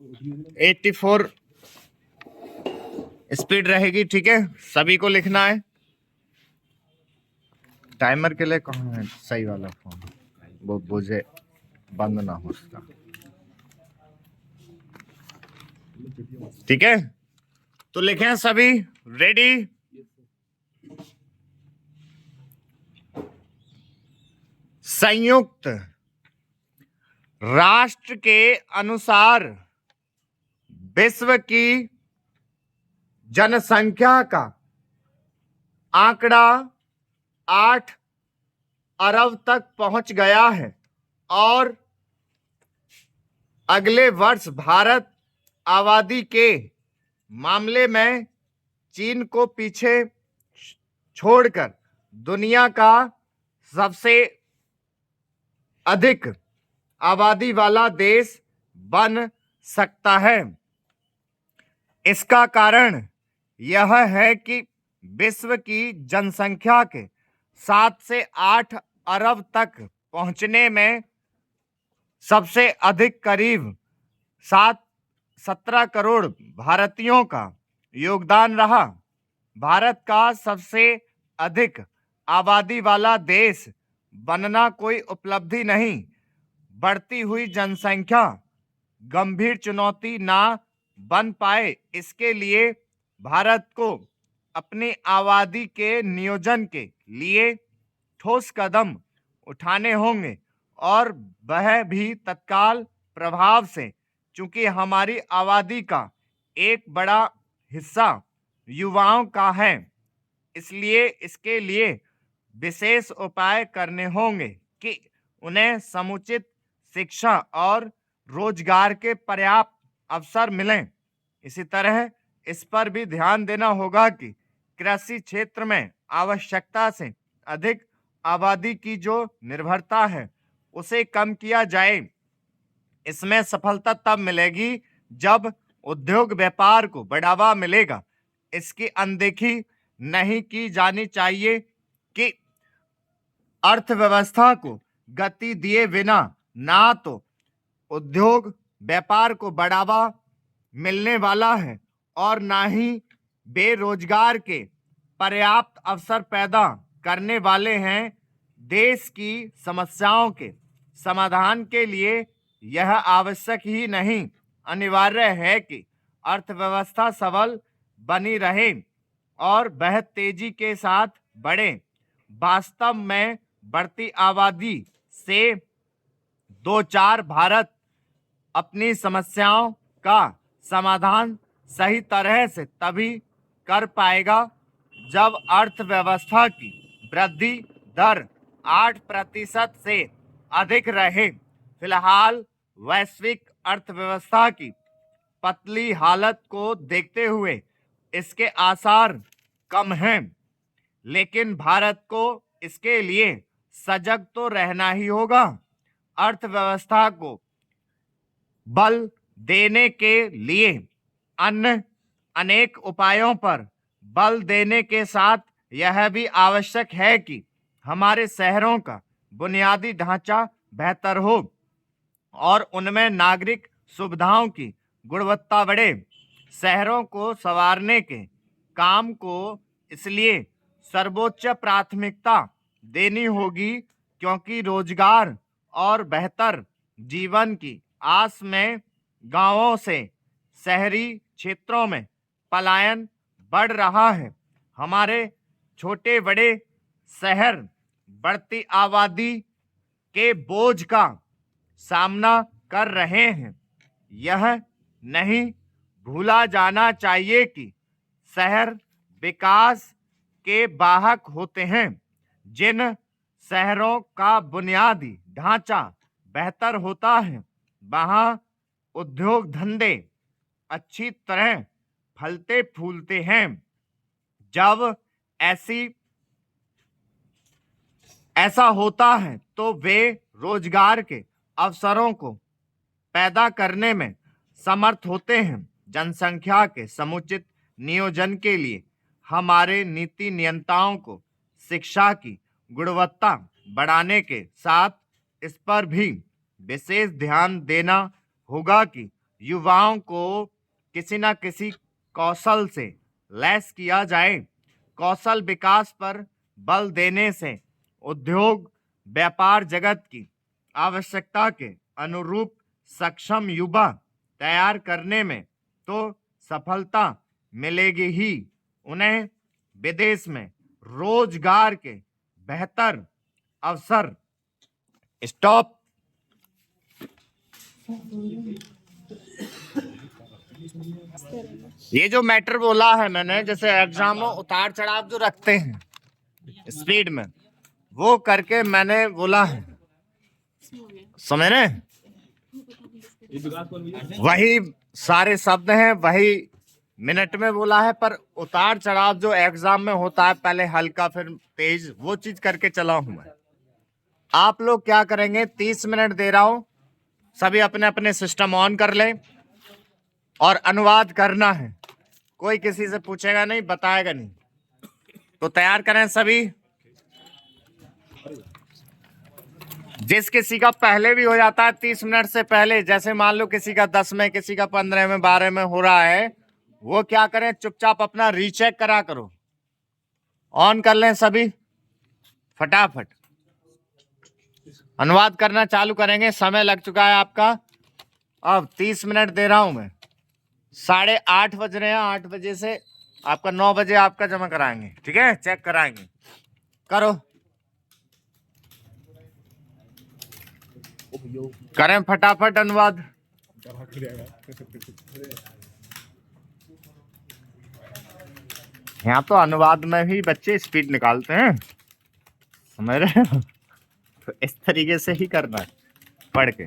84 speed रहेगी, ठीक है। सभी को लिखना है। टाइमर के लिए कहाँ है सही वाला फोन, वो मुझे बंद ना हो उसका, ठीक है। तो लिखें सभी, रेडी। संयुक्त राष्ट्र के अनुसार विश्व की जनसंख्या का आंकड़ा 8 अरब तक पहुंच गया है और अगले वर्ष भारत आबादी के मामले में चीन को पीछे छोड़कर दुनिया का सबसे अधिक आबादी वाला देश बन सकता है। इसका कारण यह है कि विश्व की जनसंख्या के 7 से 8 अरब तक पहुंचने में सबसे अधिक करीब 17 करोड़ भारतीयों का योगदान रहा। भारत का सबसे अधिक आबादी वाला देश बनना कोई उपलब्धि नहीं, बढ़ती हुई जनसंख्या गंभीर चुनौती ना बन पाए, इसके लिए भारत को अपनी आबादी के नियोजन के लिए ठोस कदम उठाने होंगे और वह भी तत्काल प्रभाव से, चूंकि हमारी आबादी का एक बड़ा हिस्सा युवाओं का है, इसलिए इसके लिए विशेष उपाय करने होंगे कि उन्हें समुचित शिक्षा और रोजगार के पर्याप्त अवसर मिलें। इसी तरह इस पर भी ध्यान देना होगा कि कृषि क्षेत्र में आवश्यकता से अधिक आबादी की जो निर्भरता है उसे कम किया जाए। इसमें सफलता तब मिलेगी जब उद्योग व्यापार को बढ़ावा मिलेगा। इसकी अनदेखी नहीं की जानी चाहिए कि अर्थव्यवस्था को गति दिए बिना ना तो उद्योग व्यापार को बढ़ावा मिलने वाला है और ना ही बेरोजगार के पर्याप्त अवसर पैदा करने वाले हैं। देश की समस्याओं के समाधान के लिए यह आवश्यक ही नहीं, अनिवार्य है कि अर्थव्यवस्था सबल बनी रहे और वह तेजी के साथ बढ़े। वास्तव में बढ़ती आबादी से दो चार भारत अपनी समस्याओं का समाधान सही तरह से तभी कर पाएगा जब अर्थव्यवस्था की वृद्धि दर 8% से अधिक रहे। फिलहाल वैश्विक अर्थव्यवस्था की पतली हालत को देखते हुए इसके आसार कम हैं, लेकिन भारत को इसके लिए सजग तो रहना ही होगा। अर्थव्यवस्था को बल देने के लिए अन्य अनेक उपायों पर बल देने के साथ यह भी आवश्यक है कि हमारे शहरों का बुनियादी ढांचा बेहतर हो और उनमें नागरिक सुविधाओं की गुणवत्ता बढ़े। शहरों को संवारने के काम को इसलिए सर्वोच्च प्राथमिकता देनी होगी क्योंकि रोजगार और बेहतर जीवन की आस में गांवों से शहरी क्षेत्रों में पलायन बढ़ रहा है। हमारे छोटे बड़े शहर बढ़ती आबादी के बोझ का सामना कर रहे हैं। यह नहीं भूला जाना चाहिए कि शहर विकास के वाहक होते हैं। जिन शहरों का बुनियादी ढांचा बेहतर होता है वहाँ उद्योग धंधे अच्छी तरह फलते फूलते हैं। जब ऐसा होता है तो वे रोजगार के अवसरों को पैदा करने में समर्थ होते हैं। जनसंख्या के समुचित नियोजन के लिए हमारे नीति नियंताओं को शिक्षा की गुणवत्ता बढ़ाने के साथ इस पर भी विशेष ध्यान देना होगा कि युवाओं को किसी न किसी कौशल से लैस किया जाए। कौशल विकास पर बल देने से उद्योग व्यापार जगत की आवश्यकता के अनुरूप सक्षम युवा तैयार करने में तो सफलता मिलेगी ही, उन्हें विदेश में रोजगार के बेहतर अवसर। स्टॉप। ये जो मैटर बोला है मैंने, जैसे एग्जाम में उतार चढ़ाव जो रखते हैं स्पीड में, वो करके मैंने बोला है, समझ रहे? वही सारे शब्द हैं, वही मिनट में बोला है, पर उतार चढ़ाव जो एग्जाम में होता है, पहले हल्का फिर तेज, वो चीज करके चला हूं मैं। आप लोग क्या करेंगे, 30 मिनट दे रहा हूं, सभी अपने अपने सिस्टम ऑन कर ले और अनुवाद करना है। कोई किसी से पूछेगा नहीं, बताएगा नहीं, तो तैयार करें सभी। जिस किसी का पहले भी हो जाता है 30 मिनट से पहले, जैसे मान लो किसी का 10 में, किसी का 15 में, 12 में हो रहा है, वो क्या करें, चुपचाप अपना रीचेक करा करो, ऑन कर लें सभी, फटाफट अनुवाद करना चालू करेंगे। समय लग चुका है आपका, अब 30 मिनट दे रहा हूं मैं। 8:30 बज रहे हैं, 8 बजे से आपका 9 बजे आपका जमा कराएंगे, ठीक है, चेक कराएंगे। करो, करें फटाफट अनुवाद। यहाँ तो अनुवाद में भी बच्चे स्पीड निकालते हैं, समझ रहे हो? तो इस तरीके से ही करना है, पढ़ के।